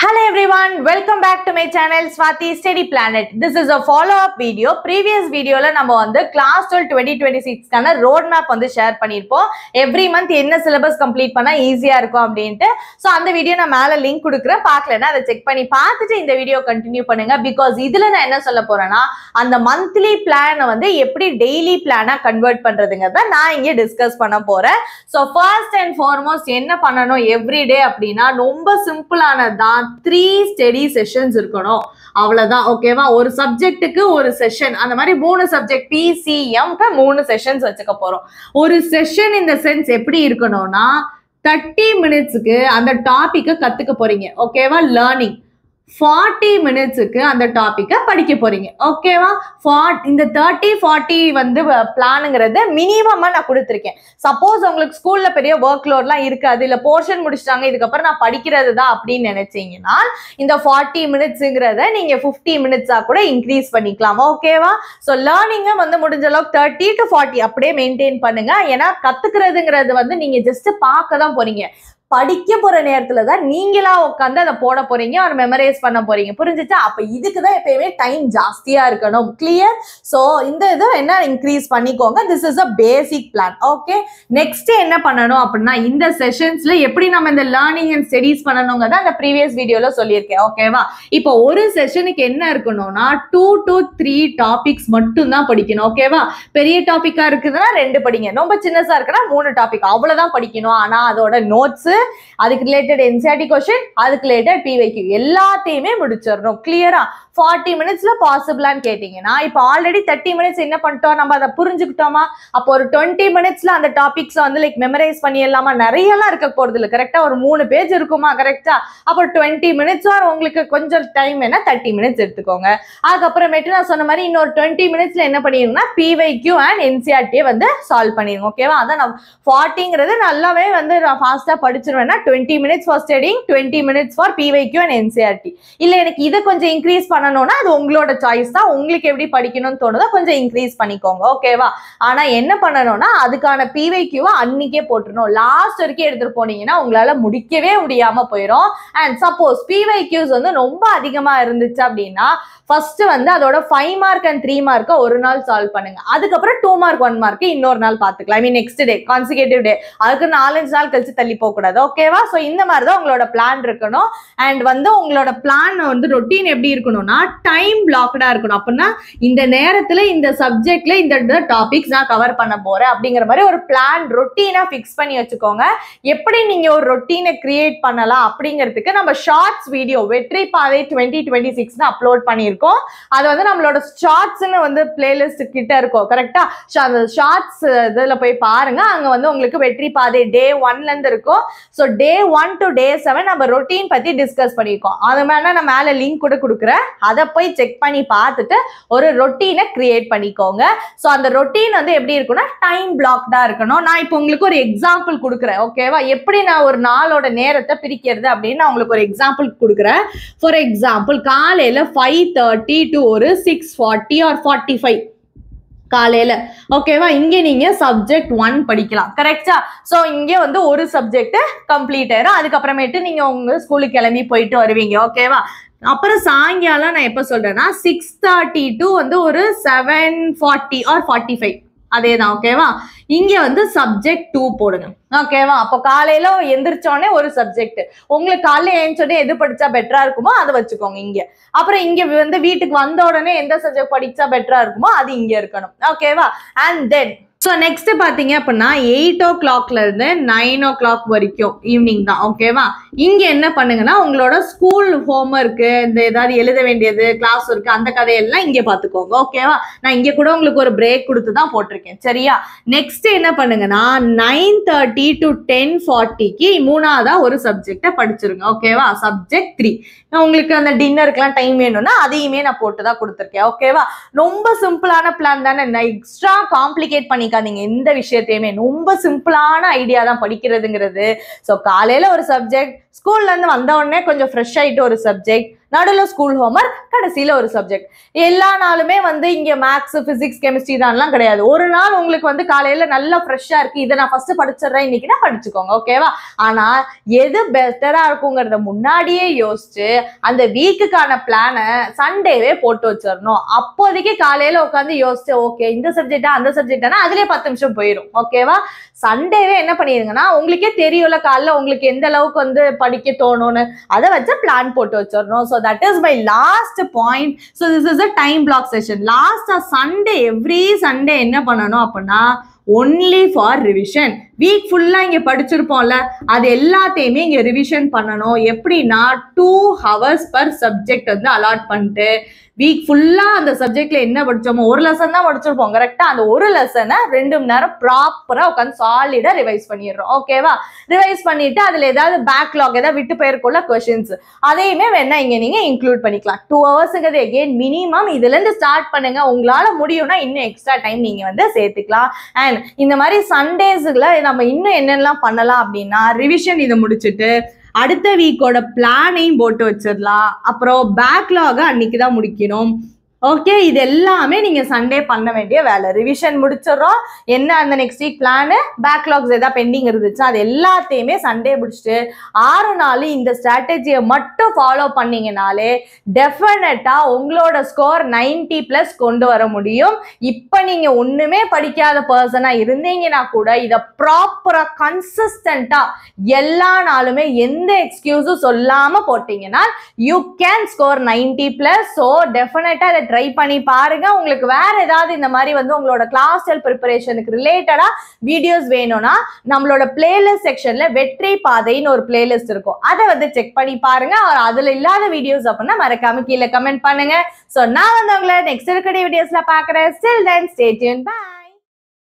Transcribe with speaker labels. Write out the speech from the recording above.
Speaker 1: Hello everyone, welcome back to my channel Swati Study Planet. This is a follow-up video. Previous video la நம்ம வந்து class 12 2026 கான road map வந்து share பண்ணிருப்போம். Every month என்ன syllabus complete பண்ணா ஈஸியா இருக்கும் அப்படினு. சோ அந்த வீடியோ நான் மேல லிங்க் கொடுக்கிறேன். பார்க்கலனா அதை செக் பண்ணி பார்த்துட்டு இந்த வீடியோ கண்டினியூ பண்ணுங்க. because இதுல நான் என்ன சொல்ல போறேன்னா அந்த monthly plan வந்து எப்படி daily plan-ஆ கன்வர்ட் பண்றதுங்கறத நான் இங்க டிஸ்கஸ் பண்ண போறேன். சோ first and foremost என்ன பண்ணனும் every day அப்படினா ரொம்ப சிம்பிளானதான் 3 ஸ்டடி செஷன்ஸ் இருக்கணும் அவ்வளவுதான். ஓகேவா? ஒரு சப்ஜெக்ட்டுக்கு ஒரு செஷன், அந்த மாதிரி 3 சப்ஜெக்ட் PCM க்கு 3 செஷன்ஸ் வச்சுக்க போறோம். ஒரு செஷன் இந்த சென்ஸ் எப்படி இருக்கணும்னா 30 மினிட்ஸ்க்கு அந்த டாபிக்கை கத்துக்க போறீங்க. ஓகேவா? லேர்னிங் 40 மினிட்ஸ்க்கு அந்த டாபிக்கை படிக்க போறீங்க. ஓகேவா? இந்த 30-40 வந்து பிளானுங்கிறது மினிமமா நான் கொடுத்துருக்கேன். சப்போஸ் உங்களுக்கு ஸ்கூல்ல பெரிய ஒர்க் லோட்லாம் இருக்காது, இல்ல போர்ஷன் முடிச்சிட்டாங்க, இதுக்கப்புறம் நான் படிக்கிறது தான் அப்படின்னு நினைச்சீங்கன்னா இந்த 40 மினிட்ஸ்ங்கிறத நீங்க 50 மினிட்ஸா கூட இன்க்ரீஸ் பண்ணிக்கலாம். ஓகேவா? ஸோ லேர்னிங்கை வந்து முடிஞ்ச அளவுக்கு 30 to 40 அப்படியே மெயின்டைன் பண்ணுங்க. ஏன்னா கத்துக்கிறதுங்கிறது வந்து நீங்க ஜஸ்ட் பார்க்க தான் போறீங்க. படிக்க போற நேரத்துல தான் நீங்களா உட்காந்து அதை போட போறீங்க, ஒரு மெமரைஸ் பண்ண போறீங்க. புரிஞ்சுச்சா? அப்ப இதுக்குதான் எப்பயுமே டைம் ஜாஸ்தியா இருக்கணும். கிளியர்? சோ இந்த இது என்ன இன்க்ரீஸ் பண்ணிக்கோங்க. This is a basic plan. Okay, next என்ன பண்ணணும் அப்படின்னா இந்த செஷன்ஸ்ல எப்படி நம்ம இந்த லேர்னிங் அண்ட் ஸ்டடிஸ் பண்ணணுங்கிறத அந்த ப்ரீவியஸ் வீடியோல சொல்லியிருக்கேன். ஓகேவா? இப்போ ஒரு செஷனுக்கு என்ன இருக்கணும்னா 2 to 3 டாபிக்ஸ் மட்டும் தான் படிக்கணும். ஓகேவா? பெரிய டாபிக்கா இருக்குதுன்னா 2 படிங்க, ரொம்ப சின்னசா இருக்குன்னா 3 டாபிக், அவ்வளவுதான் படிக்கணும். ஆனா அதோட நோட்ஸ், அதுக்கு ரிலேட்டட் NCERT क्वेश्चन, அதுக்கு ரிலேட்டட் PYQ எல்லாத்தையுமே முடிச்சிடணும். கிளியரா? 40 மினிட்ஸ்ல பாசிபிளான்னு கேட்டீங்கன்னா இப்போ ஆல்ரெடி 30 மினிட்ஸ் என்ன பண்ணிட்டோம், நம்ம அதை புரிஞ்சுக்கிட்டோமா? அப்போ ஒரு 20 மினிட்ஸ்ல அந்த டாபிக்ஸ் வந்து லைக் மெமரைஸ் பண்ணிடலாமா? நிறைய எல்லாம் இருக்க போறது இல்லை. கரெக்டா? ஒரு 3 பேஜ் இருக்குமா? கரெக்டா? அப்போ 20 மினிட்ஸ் உங்களுக்கு கொஞ்சம் டைம் வேணா 30 மினிட்ஸ் எடுத்துக்கோங்க. அதுக்கப்புறமேட்டு நான் சொன்ன மாதிரி இன்னொரு 20 மினிட்ஸ்ல என்ன பண்ணிருங்கன்னா PYQ அண்ட் NCERT வந்து சால்வ் பண்ணிருங்க. ஓகேவா? அதான் நான் 40ங்கிறது நல்லாவே வந்து நான் ஃபாஸ்டா படிச்சிருவேன்னா 20 minutes for studying, 20 minutes for PYQ and NCERT. இல்ல எனக்கு இதை கொஞ்சம் இன்க்ரீஸ் பண்ணணும்னா அது உங்களோட சாய்ஸ் தான். உங்களுக்கு எப்படி படிக்கணும்னு தோணுதோ கொஞ்சம் இன்க்ரீஸ் பண்ணிக்கோங்க. ஓகேவா? ஆனா என்ன பண்ணணும்னா அதுக்கான PYQ-வை அன்னைக்கே போட்டுருணும். லாஸ்ட் வரைக்கும் எடுத்துட்டு போனீங்கன்னா உங்களால முடிக்கவே முடியாம போயிடும். அண்ட் சப்போஸ் PYQs வந்து ரொம்ப அதிகமா இருந்துச்சு அப்படின்னா ஃபர்ஸ்ட் வந்து அதோட 5 மார்க் அண்ட் 3 மார்க்கை ஒரு நாள் சால்வ் பண்ணுங்க. அதுக்கப்புறம் 2 மார்க் 1 மார்க் இன்னொரு நாள் பாத்துக்கலாம். ஐ மீன் நெக்ஸ்ட் டே, கான்சிகேட்டிவ் டே. அதுக்கு 4-5 நாள் கழிச்சு தள்ளி போக கூடாது. ஓகேவா? சோ இந்த மாதிரி தான் உங்களோட பிளான் இருக்கணும். அண்ட் வந்து உங்களோட பிளான் வந்து ரொட்டீன் எப்படி இருக்கணும்னா டைம் பிளாக்டா இருக்கணும். அப்படின்னா இந்த நேரத்துல இந்த சப்ஜெக்ட்ல இந்த டாபிக்ஸ் நான் கவர் பண்ண போறேன் அப்படிங்கிற மாதிரி ஒரு பிளான் ரொட்டீனா பிக்ஸ் பண்ணி வச்சுக்கோங்க. எப்படி நீங்க ஒரு ரொட்டீனை கிரியேட் பண்ணலாம் அப்படிங்கிறதுக்கு நம்ம ஷார்ட்ஸ் வீடியோ வெற்றி பாதை 2026 அப்லோட் பண்ணிருக்கோம். அது வந்து நம்மளோட ஷார்ட்ஸ்னு வந்து பிளேலிஸ்ட் கிட்ட இருக்கும். கரெக்டா? அந்த ஷார்ட்ஸ் இதுல போய் பாருங்க. அங்க வந்து உங்களுக்கு வெற்றி பாதை டே 1ல இருந்து இருக்கும். சோ டே 1 to day 7 நம்ம ரொட்டீன் பத்தி டிஸ்கஸ் பண்ணிருக்கோம். அது மேல நான் மேல லிங்க் கூட கொடுக்குறேன். அதை போய் செக் பண்ணி பார்த்துட்டு ஒரு ரொட்டீனை கிரியேட் பண்ணிக்கோங்க. சோ அந்த ரொட்டீன் வந்து எப்படி இருக்கும்னா டைம் பிளாக்டா இருக்கணும். நான் இப்போ உங்களுக்கு ஒரு எக்ஸாம்பிள் கொடுக்குறேன். ஓகேவா? எப்படி நான் ஒரு நாளோட நேரத்தை பிரிக்கிறது அப்படின்னு நான் உங்களுக்கு ஒரு எக்ஸாம்பிள் கொடுக்குறேன். ஃபார் எக்ஸாம்பிள் காலையில 5:30 to ஒரு 6:40 or 45 காலையில. ஓகேவா? இங்க நீங்க சப்ஜெக்ட் 1 படிக்கலாம். கரெக்டா? சோ இங்க வந்து ஒரு சப்ஜெக்ட் கம்ப்ளீட் ஆயிரும். அதுக்கப்புறமேட்டு நீங்க உங்க ஸ்கூலுக்கு கிளம்பி போயிட்டு வருவீங்க. ஓகேவா? அப்புறம் சாயங்காலம் நான் எப்ப சொல்றேன்னா 6:30 to வந்து ஒரு 7:40 or 45 அதேதான். ஓகேவா? இங்க வந்து சப்ஜெக்ட் 2 போடுங்க. ஓகேவா? அப்போ காலையில எந்திரிச்சோடனே ஒரு சப்ஜெக்ட், உங்களுக்கு காலையில எழுந்தோடனே எது படிச்சா பெட்டரா இருக்குமோ அதை வச்சுக்கோங்க இங்க. அப்புறம் இங்க வந்து வீட்டுக்கு வந்த உடனே எந்த சப்ஜெக்ட் படிச்சா பெட்டரா இருக்குமோ அது இங்க இருக்கணும். ஓகேவா? அண்ட் தென் ஸோ நெக்ஸ்ட் பாத்தீங்க அப்படின்னா 8 o'clockல இருந்து 9 o'clock வரைக்கும் ஈவினிங் தான். ஓகேவா? இங்க என்ன பண்ணுங்கன்னா உங்களோட ஸ்கூல் ஹோம்ஒர்க், இந்த ஏதாவது எழுத வேண்டியது, கிளாஸ் ஒர்க், அந்த கதையெல்லாம் இங்க பாத்துக்கோங்க. ஓகேவா? நான் இங்க கூட உங்களுக்கு ஒரு பிரேக் கொடுத்து தான் போட்டிருக்கேன். சரியா? நெக்ஸ்ட் என்ன பண்ணுங்கன்னா 9:30 to 10:40க்கு மூணாவதா ஒரு சப்ஜெக்டை படிச்சிருங்க. ஓகேவா? சப்ஜெக்ட் 3. உங்களுக்கு அந்த டின்னருக்குலாம் டைம் வேணும்னா அதையுமே நான் போட்டுதான் கொடுத்துருக்கேன். ஓகேவா? ரொம்ப சிம்பிளான பிளான் தானே. எக்ஸ்ட்ரா காம்ப்ளிகேட் பண்ணிக்காதீங்க எந்த விஷயத்தையுமே. ரொம்ப சிம்பிளான ஐடியா தான் படிக்கிறதுங்கிறது. ஸோ காலையில ஒரு சப்ஜெக்ட், ஸ்கூல்ல இருந்து வந்த உடனே கொஞ்சம் ஃப்ரெஷ் ஆயிட்டு ஒரு சப்ஜெக்ட், நடுவில் ஸ்கூல் ஹோம்ஒர்க், கடைசியில ஒரு சப்ஜெக்ட். எல்லா நாளுமே வந்து இங்க மேக்ஸ், பிசிக்ஸ், கெமிஸ்ட்ரி தான்லாம் கிடையாது. ஒரு நாள் உங்களுக்கு வந்து காலையில நல்லா ஃப்ரெஷ்ஷா இருக்கு, இதை நான் ஃபர்ஸ்ட் படிச்சிடுறேன் இன்னைக்கு தான் படிச்சுக்கோங்க, ஓகேவா? ஆனா எது பெட்டரா இருக்குங்கிறத முன்னாடியே யோசிச்சு அந்த வீக்குக்கான பிளானை சண்டேவே போட்டு வச்சிடணும். அப்போதைக்கு காலையில உட்காந்து யோசிச்சு ஓகே இந்த சப்ஜெக்டா அந்த சப்ஜெக்டானா அதுலயே 10 நிமிஷம் போயிடும், ஓகேவா? சண்டேவே என்ன பண்ணிருங்கன்னா உங்களுக்கே தெரியும்ல காலைல உங்களுக்கு எந்த அளவுக்கு வந்து படிக்க தோணும்னு, அதை வச்சு பிளான் போட்டு வச்சிடணும். So that is my last point. So this is a time block session. Last Sunday, every Sunday என்ன பண்ணணும் அப்படின்னா only for revision. வீக் ஃபுல்லா இங்க படிச்சிருப்போம்ல, அது எல்லாத்தையுமே இங்க ரிவிஷன் பண்ணணும். எப்படின்னா 2 hours per சப்ஜெக்ட் வந்து அலாட் பண்ணிட்டு வீக் ஃபுல்லா அந்த சப்ஜெக்ட்ல என்ன படிச்சோமோ ஒரு லெசன் தான் படிச்சிருப்போம் கரெக்டா, அந்த ஒரு லெசனை 2 மணி நேரம் ப்ராப்பரா உட்காந்து சாலிடா ரிவைஸ் பண்ணிடுறோம், ஓகேவா? ரிவைஸ் பண்ணிட்டு அதுல ஏதாவது பேக்லாக் ஏதாவது விட்டு போயிருக்குள்ள கொஸ்டின்ஸ் அதையுமே வேணா இங்க நீங்க இன்க்ளூட் பண்ணிக்கலாம். 2 ஹவர்ஸ்ங்கிறது எகெயின் மினிமம். இதுல இருந்து ஸ்டார்ட் பண்ணுங்க, உங்களால முடியும்னா இன்னும் எக்ஸ்ட்ரா டைம் நீங்க வந்து சேர்த்துக்கலாம். அண்ட் இந்த மாதிரி சண்டேஸ்ல நம்ம இன்னும் என்னெல்லாம் பண்ணலாம் அப்படின்னா ரிவிஷன் இதை முடிச்சுட்டு அடுத்த வீக்கோட பிளானையும் போட்டு வச்சிடலாம். அப்புறம் பேக்லாக அன்னைக்கு தான் முடிக்கணும், ஓகே? இது எல்லாமே நீங்க சண்டே பண்ண வேண்டிய வேலை. ரிவிஷன் முடிச்சிடறோம், என்ன அந்த நெக்ஸ்ட் வீக் பிளானு, பேக்லாக்ஸ் ஏதாவது பெண்டிங் இருந்துச்சு அது எல்லாத்தையுமே சண்டே முடிச்சுட்டு 6 நாள் இந்த ஸ்ட்ராட்டஜியை மட்டும் ஃபாலோ பண்ணீங்கனாலே டெஃபினட்டா உங்களோட ஸ்கோர் 90+ கொண்டு வர முடியும். இப்ப நீங்க ஒண்ணுமே படிக்காத பர்சனா இருந்தீங்கன்னா கூட இதை ப்ராப்பரா கன்சிஸ்டன்டா எல்லா நாளுமே எந்த எக்ஸ்கியூஸும் சொல்லாம போட்டீங்கன்னா யூ கேன் ஸ்கோர் 90+. ஸோ டெஃபினட்டா அதை ட்ரை பண்ணி பாருங்க. உங்களுக்கு வேற ஏதாவது இந்த மாதிரி வந்து உங்களோட கிளாஸ் டெஸ்ட் ப்ரிப்பரேஷனுக்கு ரிலேட்டடா வீடியோஸ் வேணும்னா நம்மளோட பிளேலிஸ்ட் செக்ஷன்ல வெற்றி பாதைன்னு ஒரு பிளேலிஸ்ட் இருக்கும், அதை வந்து செக் பண்ணி பாருங்க. அதுல இல்லாத வீடியோஸ் அப்படின்னா மறக்காம கீழே கமெண்ட் பண்ணுங்க. ஸோ நான் வந்து உங்களை நெக்ஸ்ட் இருக்கிற வீடியோஸ்ல பாக்குறேன். Till then, stay tuned. Bye.